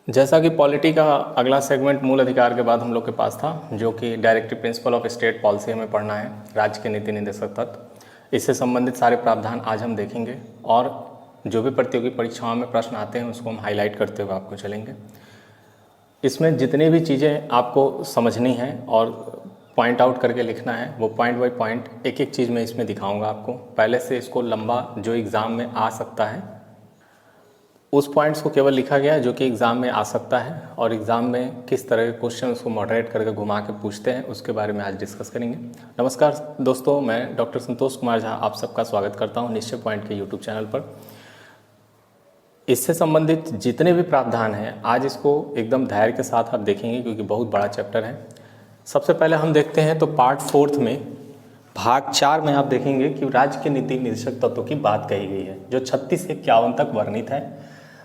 जैसा कि पॉलिटी का अगला सेगमेंट मूल अधिकार के बाद हम लोग के पास था, जो कि directive principle of state policy हमें पढ़ना है, राज्य के नीति निर्देशक तत्व। इससे संबंधित सारे प्रावधान आज हम देखेंगे और जो भी प्रतियोगी परीक्षाओं में प्रश्न आते हैं उसको हम हाईलाइट करते हुए आपको चलेंगे। इसमें जितनी भी चीज़ें आपको समझनी हैं और पॉइंट आउट करके लिखना है, वो पॉइंट बाय पॉइंट एक एक चीज़ मैं इसमें दिखाऊंगा आपको। पहले से इसको लंबा जो एग्ज़ाम में आ सकता है उस पॉइंट्स को केवल लिखा गया है जो कि एग्ज़ाम में आ सकता है, और एग्ज़ाम में किस तरह के क्वेश्चन उसको मॉडरेट करके घुमा के पूछते हैं उसके बारे में आज डिस्कस करेंगे। नमस्कार दोस्तों, मैं डॉक्टर संतोष कुमार झा आप सबका स्वागत करता हूं निश्चय पॉइंट के यूट्यूब चैनल पर। इससे संबंधित जितने भी प्रावधान हैं आज इसको एकदम धैर्य के साथ आप देखेंगे क्योंकि बहुत बड़ा चैप्टर है। सबसे पहले हम देखते हैं तो पार्ट 4 में भाग 4 में आप देखेंगे कि राज्य के नीति निर्देशक तत्वों की बात कही गई है जो 36 से 51 तक वर्णित है।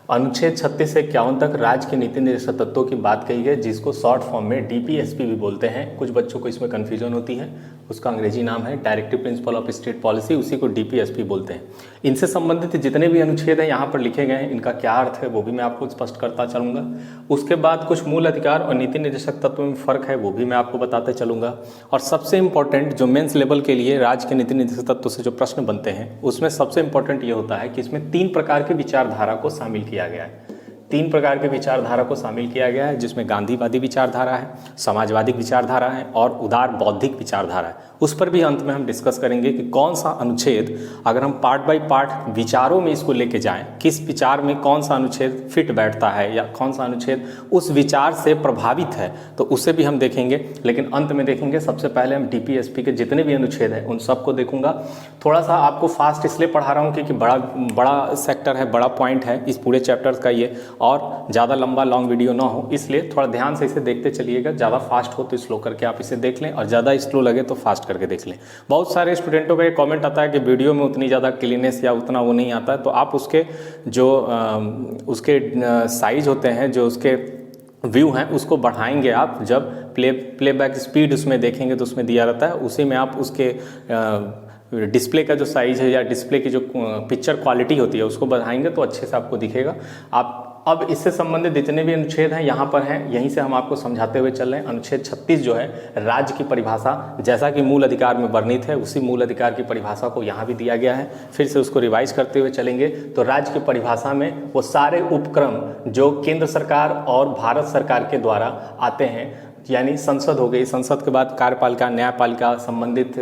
अनुच्छेद 36 से 51 तक राज्य के नीति निर्देशक तत्वों की बात कही है, जिसको शॉर्ट फॉर्म में डीपीएसपी भी बोलते हैं। कुछ बच्चों को इसमें कन्फ्यूजन होती है, उसका अंग्रेजी नाम है directive principle of state policy, उसी को डीपीएसपी बोलते हैं। इनसे संबंधित जितने भी अनुच्छेद हैं यहाँ पर लिखे गए हैं, इनका क्या अर्थ है वो भी मैं आपको स्पष्ट करता चलूँगा। उसके बाद कुछ मूल अधिकार और नीति निर्देशक तत्वों में फ़र्क है वो भी मैं आपको बताते चलूँगा। और सबसे इंपॉर्टेंट जो मेंस लेवल के लिए राज्य के नीति निर्देशक तत्वों से जो प्रश्न बनते हैं उसमें सबसे इंपॉर्टेंट ये होता है कि इसमें 3 प्रकार की विचारधारा को शामिल किया गया है। 3 प्रकार के विचारधारा को शामिल किया गया है, जिसमें गांधीवादी विचारधारा है, समाजवादी विचारधारा है और उदार बौद्धिक विचारधारा है। उस पर भी अंत में हम डिस्कस करेंगे कि कौन सा अनुच्छेद, अगर हम पार्ट बाय पार्ट विचारों में इसको लेके जाएं, किस विचार में कौन सा अनुच्छेद फिट बैठता है या कौन सा अनुच्छेद उस विचार से प्रभावित है, तो उसे भी हम देखेंगे। लेकिन अंत में देखेंगे, सबसे पहले हम डीपीएसपी के जितने भी अनुच्छेद हैं उन सबको देखूंगा। थोड़ा सा आपको फास्ट इसलिए पढ़ा रहा हूँ क्योंकि बड़ा सेक्टर है, बड़ा पॉइंट है इस पूरे चैप्टर का ये, और ज़्यादा लंबा लॉन्ग वीडियो ना हो इसलिए थोड़ा ध्यान से इसे देखते चलिएगा। ज़्यादा फास्ट हो तो स्लो करके आप इसे देख लें और ज़्यादा स्लो लगे तो फास्ट करके देख लें। बहुत सारे स्टूडेंटों का ये कमेंट आता है कि वीडियो में उतनी ज़्यादा क्लीनेस या उतना वो नहीं आता है, तो आप उसके जो उसके साइज होते हैं, जो उसके व्यू हैं उसको बढ़ाएंगे आप। जब प्लेबैक स्पीड उसमें देखेंगे तो उसमें दिया रहता है, उसी में आप उसके डिस्प्ले का जो साइज़ है या डिस्प्ले की जो पिक्चर क्वालिटी होती है उसको बढ़ाएंगे तो अच्छे से आपको दिखेगा। आप अब इससे संबंधित जितने भी अनुच्छेद हैं यहाँ पर हैं, यहीं से हम आपको समझाते हुए चल रहे हैं। अनुच्छेद 36 जो है राज्य की परिभाषा, जैसा कि मूल अधिकार में वर्णित है उसी मूल अधिकार की परिभाषा को यहाँ भी दिया गया है। फिर से उसको रिवाइज करते हुए चलेंगे तो राज्य की परिभाषा में वो सारे उपक्रम जो केंद्र सरकार और भारत सरकार के द्वारा आते हैं, यानी संसद हो गई, संसद के बाद कार्यपालिका, न्यायपालिका, संबंधित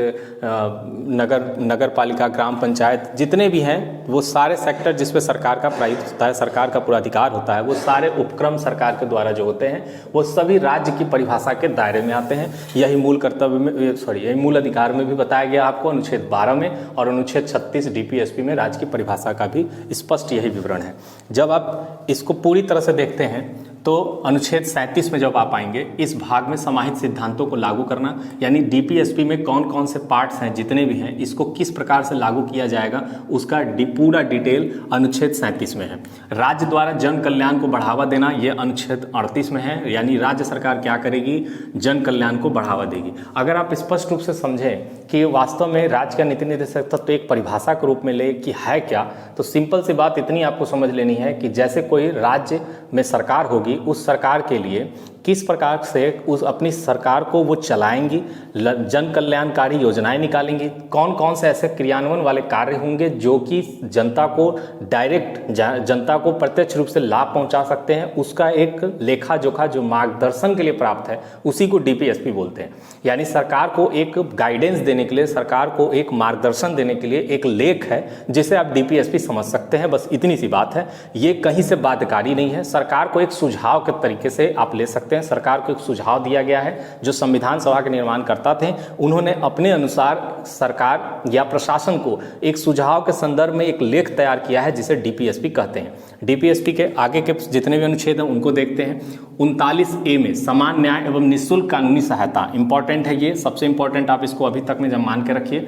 नगर पालिका, ग्राम पंचायत, जितने भी हैं वो सारे सेक्टर जिस पे सरकार का प्रायित्व होता है, सरकार का पूरा अधिकार होता है, वो सारे उपक्रम सरकार के द्वारा जो होते हैं वो सभी राज्य की परिभाषा के दायरे में आते हैं। यही मूल कर्तव्य में यही मूल अधिकार में भी बताया गया आपको अनुच्छेद 12 में, और अनुच्छेद 36 डीपीएसपी में राज्य की परिभाषा का भी स्पष्ट यही विवरण है। जब आप इसको पूरी तरह से देखते हैं तो अनुच्छेद 37 में जब आप आएंगे, इस भाग में समाहित सिद्धांतों को लागू करना, यानी डीपीएसपी में कौन कौन से पार्ट्स हैं जितने भी हैं इसको किस प्रकार से लागू किया जाएगा उसका पूरा डिटेल अनुच्छेद 37 में है। राज्य द्वारा जन कल्याण को बढ़ावा देना, यह अनुच्छेद 38 में है, यानी राज्य सरकार क्या करेगी, जन कल्याण को बढ़ावा देगी। अगर आप स्पष्ट रूप से समझें कि वास्तव में राज्य का नीति निर्देशक तत्व एक परिभाषा के रूप में ले कि है क्या, तो सिंपल सी बात इतनी आपको समझ लेनी है कि जैसे कोई राज्य में सरकार होगी, उस सरकार के लिए किस प्रकार से उस अपनी सरकार को वो चलाएंगी, जन कल्याणकारी योजनाएं निकालेंगी, कौन कौन से ऐसे क्रियान्वयन वाले कार्य होंगे जो कि जनता को डायरेक्ट, जनता को प्रत्यक्ष रूप से लाभ पहुंचा सकते हैं, उसका एक लेखा जोखा जो मार्गदर्शन के लिए प्राप्त है उसी को डीपीएसपी बोलते हैं। यानी सरकार को एक गाइडेंस देने के लिए, सरकार को एक मार्गदर्शन देने के लिए एक लेख है जिसे आप डीपीएसपी समझ सकते हैं। बस इतनी सी बात है, ये कहीं से बाध्यकारी नहीं है। सरकार को एक सुझाव के तरीके से आप ले सकते हैं। सरकार को एक सुझाव दिया गया है, जो संविधान सभा के निर्माण करता थे उन्होंने अपने अनुसार सरकार या प्रशासन को एक सुझाव के संदर्भ में एक लेख तैयार किया है जिसे डीपीएसपी कहते हैं। डीपीएसपी के आगे के जितने भी अनुच्छेद हैं उनको देखते हैं। 39A में समान न्याय एवं निःशुल्क कानूनी सहायता, इंपॉर्टेंट है, ये सबसे इंपॉर्टेंट, आप इसको अभी तक में जब मान के रखिए।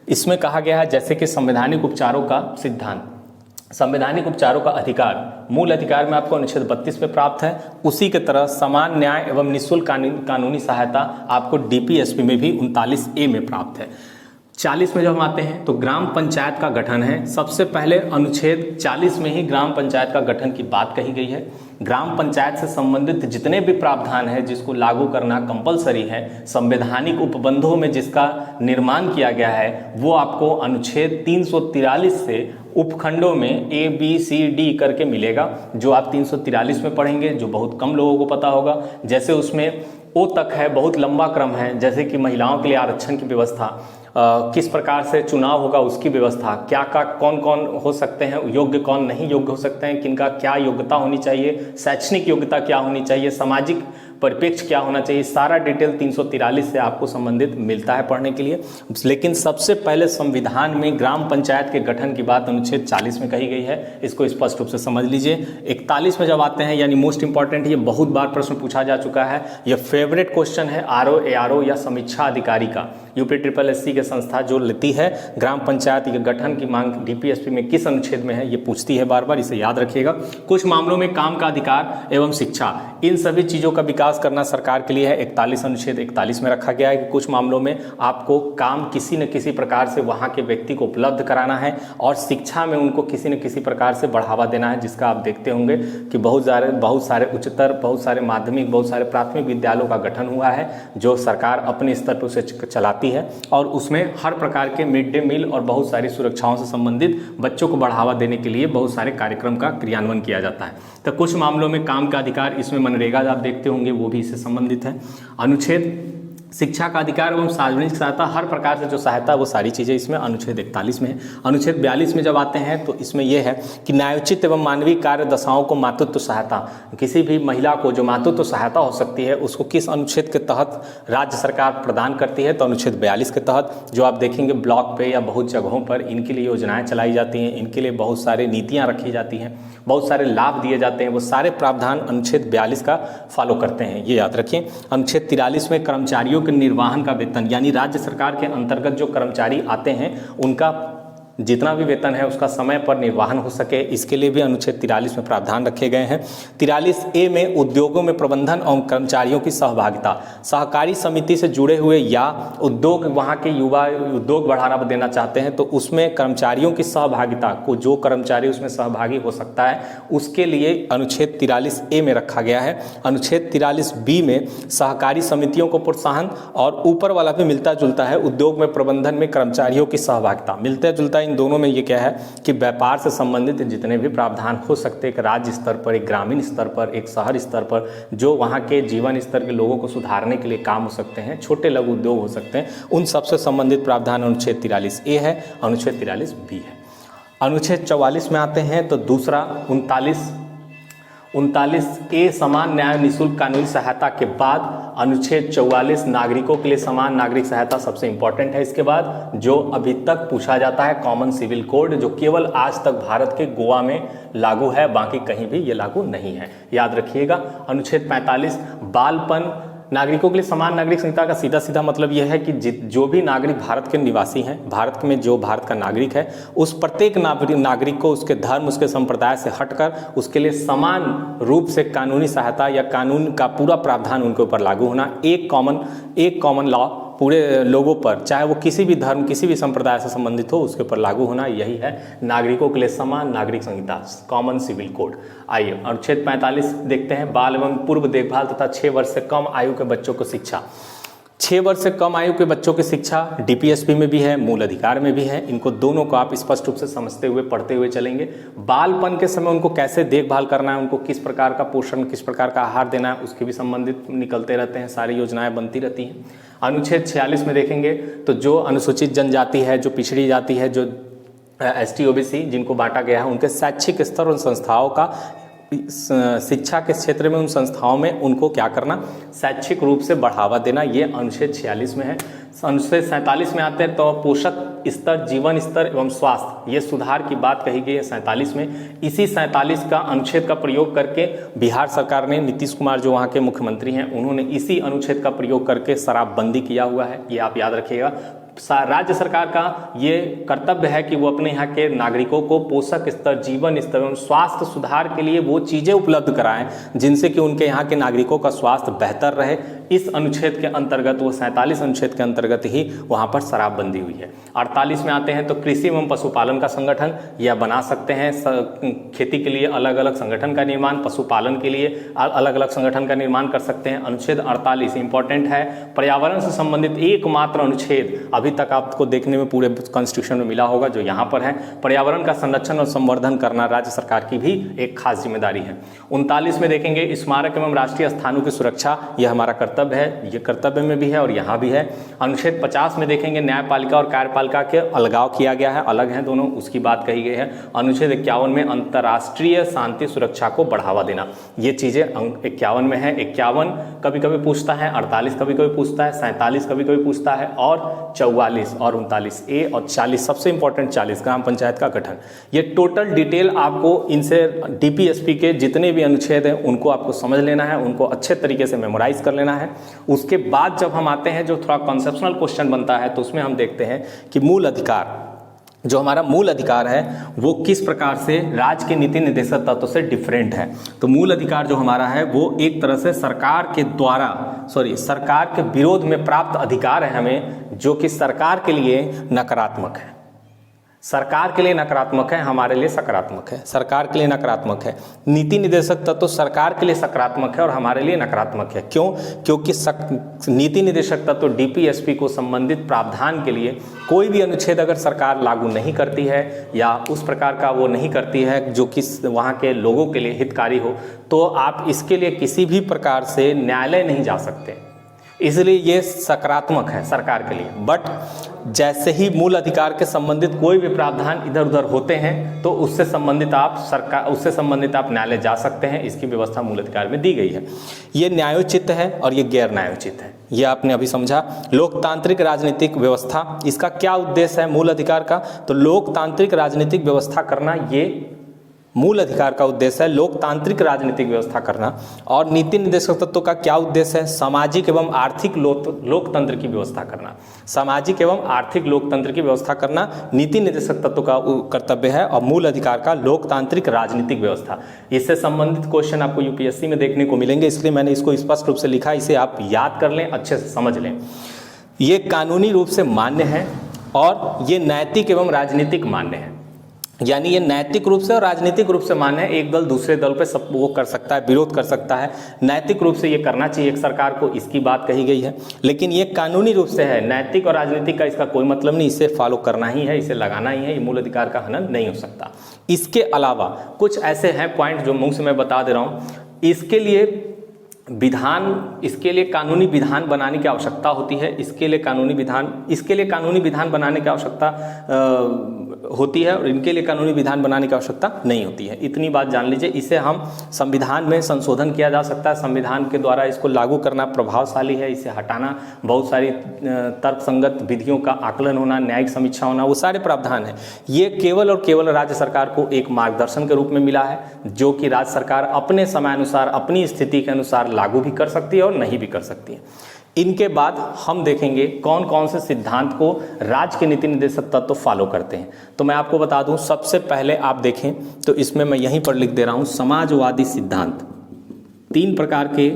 इसमें कहा गया है जैसे कि संवैधानिक उपचारों का सिद्धांत, संवैधानिक उपचारों का अधिकार मूल अधिकार में आपको अनुच्छेद 32 में प्राप्त है, उसी के तरह समान न्याय एवं निःशुल्क कानूनी सहायता आपको डीपीएसपी में भी 39A में प्राप्त है। 40 में जब हम आते हैं तो ग्राम पंचायत का गठन है। सबसे पहले अनुच्छेद 40 में ही ग्राम पंचायत का गठन की बात कही गई है। ग्राम पंचायत से संबंधित जितने भी प्रावधान है जिसको लागू करना कंपलसरी है, संवैधानिक उपबंधों में जिसका निर्माण किया गया है, वो आपको अनुच्छेद 343 से उपखंडों में ABCD करके मिलेगा, जो आप 343 में पढ़ेंगे, जो बहुत कम लोगों को पता होगा। जैसे उसमें O तक है, बहुत लंबा क्रम है, जैसे कि महिलाओं के लिए आरक्षण की व्यवस्था, किस प्रकार से चुनाव होगा उसकी व्यवस्था, क्या का कौन कौन हो सकते हैं योग्य, कौन नहीं योग्य हो सकते हैं, किनका क्या योग्यता होनी चाहिए, शैक्षणिक योग्यता क्या होनी चाहिए, सामाजिक परिप्रेक्ष्य क्या होना चाहिए, सारा डिटेल 343 से आपको संबंधित मिलता है पढ़ने के लिए। लेकिन सबसे पहले संविधान में ग्राम पंचायत के गठन की बात अनुच्छेद 40 में कही गई है, इसको स्पष्ट रूप से समझ लीजिए। 41 में जब आते हैं, यानी मोस्ट इंपॉर्टेंट, ये बहुत बार प्रश्न पूछा जा चुका है, ये फेवरेट क्वेश्चन है RO ARO या समीक्षा अधिकारी का। UPSSC के संस्था जो लेती है ग्राम पंचायत के गठन की मांग DPSP में किस अनुच्छेद में है, ये पूछती है बार बार, इसे याद रखिएगा। कुछ मामलों में काम का अधिकार एवं शिक्षा, इन सभी चीज़ों का विकास करना सरकार के लिए है। 41 अनुच्छेद 41 में रखा गया है कि कुछ मामलों में आपको काम किसी न किसी प्रकार से वहाँ के व्यक्ति को उपलब्ध कराना है और शिक्षा में उनको किसी न किसी प्रकार से बढ़ावा देना है, जिसका आप देखते होंगे कि बहुत सारे उच्चतर, बहुत सारे माध्यमिक, बहुत सारे प्राथमिक विद्यालयों का गठन हुआ है, जो सरकार अपने स्तर पर उसे चलाती है और उसमें हर प्रकार के मिड डे मील और बहुत सारी सुरक्षाओं से संबंधित बच्चों को बढ़ावा देने के लिए बहुत सारे कार्यक्रम का क्रियान्वयन किया जाता है। तो कुछ मामलों में काम का अधिकार, इसमें मनरेगा आप देखते होंगे, वो भी इससे संबंधित है। अनुच्छेद शिक्षा का अधिकार एवं सार्वजनिक सहायता, हर प्रकार से जो सहायता, वो सारी चीज़ें इसमें अनुच्छेद 41 में है। अनुच्छेद 42 में जब आते हैं तो इसमें यह है कि न्यायोचित एवं मानवीय कार्य दशाओं को मातृत्व सहायता, किसी भी महिला को जो मातृत्व सहायता हो सकती है उसको किस अनुच्छेद के तहत राज्य सरकार प्रदान करती है, तो अनुच्छेद 42 के तहत। जो आप देखेंगे ब्लॉक पे या बहुत जगहों पर इनके लिए योजनाएं चलाई जाती हैं, इनके लिए बहुत सारे नीतियाँ रखी जाती हैं, बहुत सारे लाभ दिए जाते हैं, वो सारे प्रावधान अनुच्छेद 42 का फॉलो करते हैं, ये याद रखिए। अनुच्छेद 43 में कर्मचारियों के निर्वाहन का वेतन, यानी राज्य सरकार के अंतर्गत जो कर्मचारी आते हैं उनका जितना भी वेतन है उसका समय पर निर्वाहन हो सके, इसके लिए भी अनुच्छेद 43 में प्रावधान रखे गए हैं। 43A में उद्योगों में प्रबंधन और कर्मचारियों की सहभागिता, सहकारी समिति से जुड़े हुए या उद्योग, वहाँ के युवा उद्योग बढ़ावा देना चाहते हैं तो उसमें कर्मचारियों की सहभागिता को, जो कर्मचारी उसमें सहभागी हो सकता है, उसके लिए अनुच्छेद 43A में रखा गया है। अनुच्छेद 43B में सहकारी समितियों को प्रोत्साहन, और ऊपर वाला भी मिलता जुलता है, उद्योग में प्रबंधन में कर्मचारियों की सहभागिता, मिलता जुलता इन दोनों में ये क्या है कि व्यापार से संबंधित जितने भी प्रावधान हो सकते हैं, एक राज्य स्तर पर, एक ग्रामीण स्तर पर, एक शहर स्तर पर, जो वहाँ के जीवन स्तर के लोगों को सुधारने के लिए काम हो सकते हैं, छोटे लघु उद्योग हो सकते हैं, उन सबसे संबंधित प्रावधान अनुच्छेद 43A है, अनुच्छेद 43B है। अनुच्छेद 44 में आते हैं तो दूसरा 39A समान न्याय निःशुल्क कानूनी सहायता के बाद अनुच्छेद 44 नागरिकों के लिए समान नागरिक सहायता सबसे इंपॉर्टेंट है। इसके बाद जो अभी तक पूछा जाता है कॉमन सिविल कोड, जो केवल आज तक भारत के गोवा में लागू है, बाकी कहीं भी ये लागू नहीं है, याद रखिएगा। अनुच्छेद 45 बालपन, नागरिकों के लिए समान नागरिक संहिता का सीधा सीधा मतलब यह है कि जो भी नागरिक भारत के निवासी हैं, भारत में जो भारत का नागरिक है, उस प्रत्येक नागरिक को उसके धर्म, उसके संप्रदाय से हटकर उसके लिए समान रूप से कानूनी सहायता या कानून का पूरा प्रावधान उनके ऊपर लागू होना, एक कॉमन लॉ पूरे लोगों पर, चाहे वो किसी भी धर्म, किसी भी संप्रदाय से संबंधित हो, उसके ऊपर लागू होना, यही है नागरिकों के लिए समान नागरिक संहिता, कॉमन सिविल कोड। आइए अनुच्छेद 45 देखते हैं, बाल एवं पूर्व देखभाल तथा 6 वर्ष से कम आयु के बच्चों को शिक्षा। 6 वर्ष से कम आयु के बच्चों की शिक्षा DPSP में भी है, मूल अधिकार में भी है। इनको दोनों को आप स्पष्ट रूप से समझते हुए पढ़ते हुए चलेंगे। बालपन के समय उनको कैसे देखभाल करना है, उनको किस प्रकार का पोषण, किस प्रकार का आहार देना है, उसके भी संबंधित निकलते रहते हैं, सारी योजनाएं बनती रहती हैं। अनुच्छेद 46 में देखेंगे तो जो अनुसूचित जनजाति है, जो पिछड़ी जाति है, जो ST OBC जिनको बांटा गया है, उनके शैक्षिक स्तर और संस्थाओं का शिक्षा के क्षेत्र में, उन संस्थाओं में उनको क्या करना, शैक्षिक रूप से बढ़ावा देना, ये अनुच्छेद 46 में है। अनुच्छेद 47 में आते हैं तो पोषक स्तर, जीवन स्तर एवं स्वास्थ्य, ये सुधार की बात कही गई है 47 में। इसी 47 का अनुच्छेद का प्रयोग करके बिहार सरकार ने, नीतीश कुमार जो वहाँ के मुख्यमंत्री हैं, उन्होंने इसी अनुच्छेद का प्रयोग करके शराबबंदी किया हुआ है, ये आप याद रखिएगा। राज्य सरकार का ये कर्तव्य है कि वो अपने यहाँ के नागरिकों को पोषक स्तर, जीवन स्तर एवं स्वास्थ्य सुधार के लिए वो चीज़ें उपलब्ध कराएं जिनसे कि उनके यहाँ के नागरिकों का स्वास्थ्य बेहतर रहे, इस अनुच्छेद के अंतर्गत, वो 47 अनुच्छेद के अंतर्गत ही वहाँ पर शराबबंदी हुई है। 48 में आते हैं तो कृषि एवं पशुपालन का संगठन यह बना सकते हैं, खेती के लिए अलग अलग संगठन का निर्माण, पशुपालन के लिए अलग अलग संगठन का निर्माण कर सकते हैं। अनुच्छेद 48 इंपॉर्टेंट है, पर्यावरण से संबंधित एकमात्र अनुच्छेद अभी तक आपको देखने में पूरे कॉन्स्टिट्यूशन में मिला होगा जो यहाँ पर है। पर्यावरण का संरक्षण और संवर्धन करना राज्य सरकार की भी एक खास जिम्मेदारी है। 39 में देखेंगे स्मारक एवं राष्ट्रीय स्थानों की सुरक्षा, यह हमारा कर्तव्य है, ये कर्तव्य में भी है और यहाँ भी है। अनुच्छेद 50 में देखेंगे न्यायपालिका और कार्यपालिका के अलगाव किया गया है, अलग हैं दोनों, उसकी बात कही गई है। अनुच्छेद 51 में अंतर्राष्ट्रीय शांति सुरक्षा को बढ़ावा देना, ये चीज़ें 51 में है। 51 कभी कभी पूछता है, 48 कभी कभी पूछता है, 47 कभी कभी पूछता है और 44 और 39 ए और 40, सबसे इंपॉर्टेंट 40 ग्राम पंचायत का गठन। ये टोटल डिटेल आपको इनसे डीपीएसपी के जितने भी अनुच्छेद हैं उनको आपको समझ लेना है, उनको अच्छे तरीके से मेमोराइज कर लेना है। उसके बाद जब हम आते हैं जो थोड़ा कॉन्सेप्शनल क्वेश्चन बनता है तो उसमें हम देखते हैं कि मूल अधिकार, जो हमारा मूल अधिकार है वो किस प्रकार से राज्य के नीति निर्देशक तत्व से डिफरेंट है। तो मूल अधिकार जो हमारा है वो एक तरह से सरकार के विरोध में प्राप्त अधिकार है हमें, जो कि सरकार के लिए नकारात्मक है, सरकार के लिए नकारात्मक है, हमारे लिए सकारात्मक है। सरकार के लिए नकारात्मक है, नीति निर्देशक तत्व तो सरकार के लिए सकारात्मक है और हमारे लिए नकारात्मक है। क्यों? क्योंकि नीति निर्देशक तत्व तो डीपीएसपी को संबंधित प्रावधान के लिए कोई भी अनुच्छेद अगर सरकार लागू नहीं करती है या उस प्रकार का वो नहीं करती है जो कि वहाँ के लोगों के लिए हितकारी हो, तो आप इसके लिए किसी भी प्रकार से न्यायालय नहीं जा सकते, इसलिए ये सकारात्मक है सरकार के लिए। बट जैसे ही मूल अधिकार के संबंधित कोई भी प्रावधान इधर उधर होते हैं तो उससे संबंधित आप न्यायालय जा सकते हैं, इसकी व्यवस्था मूल अधिकार में दी गई है। ये न्यायोचित है और ये गैर न्यायोचित है, ये आपने अभी समझा। लोकतांत्रिक राजनीतिक व्यवस्था, इसका क्या उद्देश्य है मूल अधिकार का? तो लोकतांत्रिक राजनीतिक व्यवस्था करना, ये मूल अधिकार का उद्देश्य है, लोकतांत्रिक राजनीतिक व्यवस्था करना। और नीति निर्देशक तत्व का क्या उद्देश्य है? सामाजिक एवं आर्थिक लोकतंत्र की व्यवस्था करना, सामाजिक एवं आर्थिक लोकतंत्र की व्यवस्था करना नीति निर्देशक तत्व का कर्तव्य है। और मूल अधिकार का लोकतांत्रिक राजनीतिक व्यवस्था, इससे संबंधित क्वेश्चन आपको यूपीएससी में देखने को मिलेंगे, इसलिए मैंने इसको स्पष्ट रूप से लिखा, इसे आप याद कर लें, अच्छे से समझ लें। ये कानूनी रूप से मान्य है और ये नैतिक एवं राजनीतिक मान्य है, यानी ये नैतिक रूप से और राजनीतिक रूप से मान्य है। एक दल दूसरे दल पे सब वो कर सकता है, विरोध कर सकता है, नैतिक रूप से ये करना चाहिए एक सरकार को, इसकी बात कही गई है। लेकिन ये कानूनी रूप से है, नैतिक और राजनीतिक का इसका कोई मतलब नहीं, इसे फॉलो करना ही है, इसे लगाना ही है, ये मूल अधिकार का हनन नहीं हो सकता। इसके अलावा कुछ ऐसे हैं पॉइंट जो मुंह से मैं बता दे रहा हूँ, इसके लिए कानूनी विधान बनाने की आवश्यकता होती है, इसके लिए कानूनी विधान बनाने की आवश्यकता होती है और इनके लिए कानूनी विधान बनाने की आवश्यकता नहीं होती है। इतनी बात जान लीजिए। इसे हम संविधान में संशोधन किया जा सकता है, संविधान के द्वारा इसको लागू करना प्रभावशाली है, इसे हटाना बहुत सारी तर्कसंगत विधियों का आकलन होना, न्यायिक समीक्षा होना, वो सारे प्रावधान हैं। ये केवल और केवल राज्य सरकार को एक मार्गदर्शन के रूप में मिला है, जो कि राज्य सरकार अपने समयानुसार, अपनी स्थिति के अनुसार लागू भी कर सकती है और नहीं भी कर सकती है। इनके बाद हम देखेंगे कौन कौन से सिद्धांत को राज्य के नीति निर्देशक तत्व फॉलो करते हैं। तो मैं आपको बता दूं, सबसे पहले आप देखें तो इसमें मैं यहीं पर लिख दे रहा हूं, समाजवादी सिद्धांत। 3 प्रकार के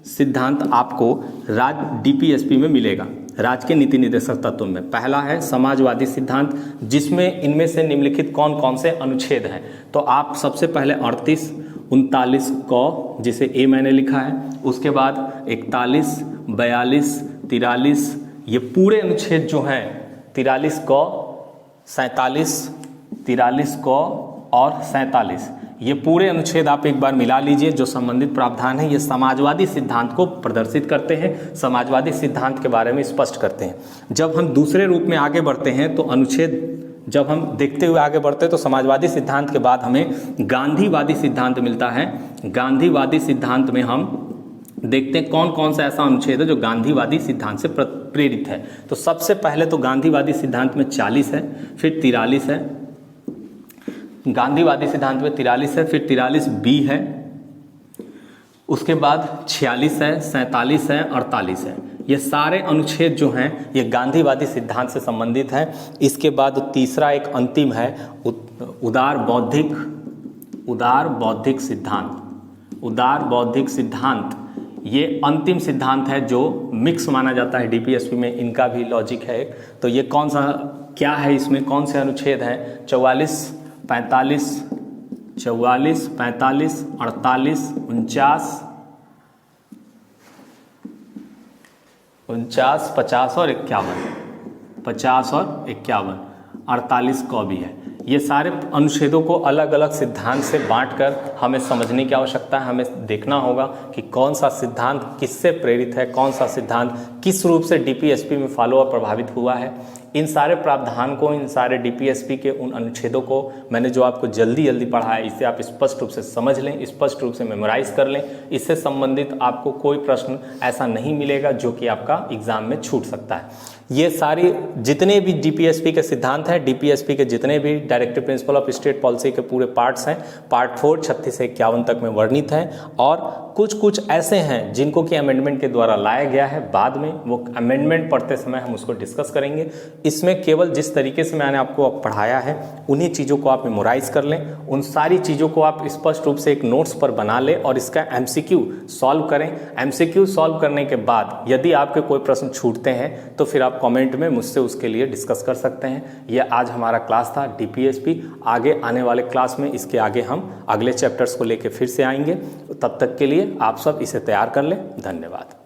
सिद्धांत आपको राज्य डीपीएसपी में मिलेगा, राज्य के नीति निर्देशक तत्व में। पहला है समाजवादी सिद्धांत, जिसमें इनमें से निम्नलिखित कौन कौन से अनुच्छेद हैं। तो आप सबसे पहले 38, 39 क, जिसे ए मैंने लिखा है, उसके बाद 41, 42, 43, ये पूरे अनुच्छेद जो हैं 43 क, 47, 43 क और 47, ये पूरे अनुच्छेद आप एक बार मिला लीजिए। जो संबंधित प्रावधान है ये समाजवादी सिद्धांत को प्रदर्शित करते हैं, समाजवादी सिद्धांत के बारे में स्पष्ट करते हैं। जब हम दूसरे रूप में आगे बढ़ते हैं तो अनुच्छेद, जब हम देखते हुए आगे बढ़ते हैं तो समाजवादी सिद्धांत के बाद हमें गांधीवादी सिद्धांत मिलता है। गांधीवादी सिद्धांत में हम देखते हैं कौन कौन सा ऐसा अनुच्छेद है जो गांधीवादी सिद्धांत से प्रेरित है। तो सबसे पहले तो गांधीवादी सिद्धांत में 40 है, फिर 43 है, गांधीवादी सिद्धांत में 43 है, फिर 43 बी है, उसके बाद 46 है, 47 है, 48 है। ये सारे अनुच्छेद जो हैं ये गांधीवादी सिद्धांत से संबंधित हैं। इसके बाद तीसरा एक अंतिम है उदार बौद्धिक सिद्धांत। उदार बौद्धिक सिद्धांत ये अंतिम सिद्धांत है जो मिक्स माना जाता है डीपीएसपी में, इनका भी लॉजिक है। तो ये कौन सा क्या है, इसमें कौन से अनुच्छेद हैं? 44, 45, 44, 45, 48, 49, 50 और 51, 50 और 51, 48 को भी है। ये सारे अनुच्छेदों को अलग अलग सिद्धांत से बांटकर हमें समझने की आवश्यकता है। हमें देखना होगा कि कौन सा सिद्धांत किससे प्रेरित है, कौन सा सिद्धांत किस रूप से डीपीएसपी में फॉलो और प्रभावित हुआ है। इन सारे प्रावधान को, इन सारे डीपीएसपी के उन अनुच्छेदों को मैंने जो आपको जल्दी जल्दी पढ़ाया, इसे आप स्पष्ट रूप से समझ लें, स्पष्ट रूप से मेमोराइज कर लें। इससे संबंधित आपको कोई प्रश्न ऐसा नहीं मिलेगा जो कि आपका एग्जाम में छूट सकता है। ये सारी जितने भी डीपीएसपी के सिद्धांत हैं, डीपीएसपी के जितने भी directive principle of state policy के पूरे पार्ट्स हैं, पार्ट 4 36 से 51 तक में वर्णित हैं। और कुछ कुछ ऐसे हैं जिनको कि अमेंडमेंट के द्वारा लाया गया है, बाद में वो अमेंडमेंट पढ़ते समय हम उसको डिस्कस करेंगे। इसमें केवल जिस तरीके से मैंने आपको पढ़ाया है उन्हीं चीज़ों को आप मेमोराइज कर लें, उन सारी चीज़ों को आप स्पष्ट रूप से एक नोट्स पर बना लें और इसका एमसीक्यू सॉल्व करें। एमसीक्यू सॉल्व करने के बाद यदि आपके कोई प्रश्न छूटते हैं तो फिर आप कमेंट में मुझसे उसके लिए डिस्कस कर सकते हैं। यह आज हमारा क्लास था डीपीएसपी। आगे आने वाले क्लास में इसके आगे हम अगले चैप्टर्स को लेकर फिर से आएंगे। तब तक के लिए आप सब इसे तैयार कर लें। धन्यवाद।